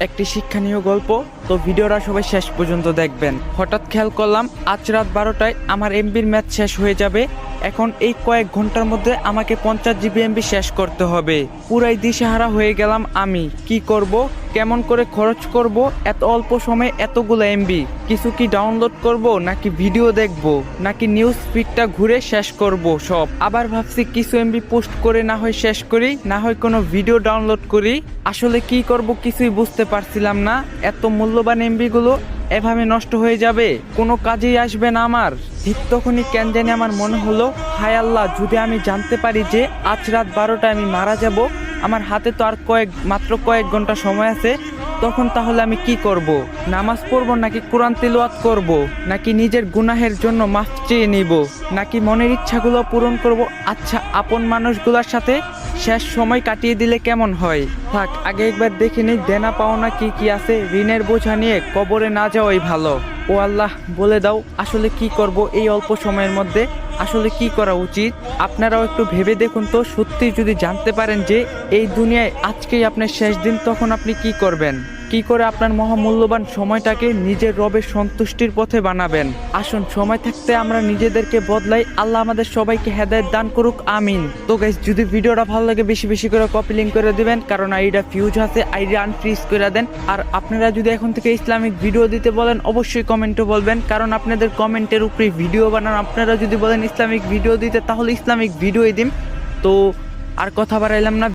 একটি শিক্ষণীয় গল্প। তো ভিডিওটা সবাই শেষ পর্যন্ত দেখবেন। হঠাৎ খেয়াল করলাম আজ রাত 12টায় আমার এমবির ম্যাচ শেষ হয়ে যাবে। এখন এই কয়েক ঘন্টার মধ্যে আমাকে 50 জিবি এমবি শেষ করতে হবে। পুরাই দিশেহারা হয়ে গেলাম আমি। কি করব, কেমন করে খরচ করব এত অল্প সময়ে এতগুলো এমবি? কিছু কি ডাউনলোড করব, নাকি ভিডিও দেখব, নাকি নিউজ ফিডটা ঘুরে শেষ করব সব? আবার ভাবছি কিছু এমবি পোস্ট করে না হয় শেষ করি, না হয় কোনো ভিডিও ডাউনলোড করি। আসলে কি করব কিছুই বুঝতে পারছিলাম না। এত মূল্যবান এমবি গুলো এভাবে নষ্ট হয়ে যাবে, কোনো কাজেই আসবে না আমার। ঠিক তখনই কেন জানি আমার মনে হলো, হায় আল্লাহ, যদি আমি জানতে পারি যে আজ রাত 12টায় আমি মারা যাব, আমার হাতে তো আর মাত্র কয়েক ঘন্টা সময় আছে, তখন তাহলে আমি কি করব? নামাজ পড়বো, নাকি কোরআন তিলাওয়াত করব, নাকি নিজের গুনাহের জন্য মাফ চেয়ে নিব, নাকি মনের ইচ্ছাগুলো পূরণ করব? আচ্ছা, আপন মানুষগুলোর সাথে শেষ সময় কাটিয়ে দিলে কেমন হয়? থাক, আগে একবার দেখে নিই দেনা পাওনা কি কি আছে। ঋণের বোঝা নিয়ে কবরে না যাওয়াই ভালো। ও আল্লাহ, বলে দাও আসলে কি করব এই অল্প সময়ের মধ্যে? আসলে কি করা উচিত? আপনারাও একটু ভেবে দেখুন তো। সত্যি যদি জানতে পারেন যে এই দুনিয়ায় আজকেই আপনার শেষ দিন, তখন আপনি কি করবেন? কি করে আপনার মহামূল্যবান সময়টাকে নিজের রবের সন্তুষ্টির পথে বানাবেন? আসুন, সময় থাকতে আমরা নিজেদেরকে বদলাই। আল্লাহ আমাদের সবাইকে হেদায়েত দান করুক, আমিন। তো গাইস, যদি ভিডিওটা ভালো লাগে বেশি বেশি করে কপি লিঙ্ক করে দিবেন, কারণ আইডিটা ফিউজ আছে, আইডি আনফ্রিজ করে দেন। আর আপনারা যদি এখন থেকে ইসলামিক ভিডিও দিতে বলেন, অবশ্যই কমেন্টে বলবেন, কারণ আপনাদের কমেন্টের উপরে ভিডিও বানান। আপনারা যদি বলেন ইসলামিক ভিডিও দিতে, তাহলে ইসলামিক ভিডিওই দিন। তো আর কথা বাড়াইলাম না।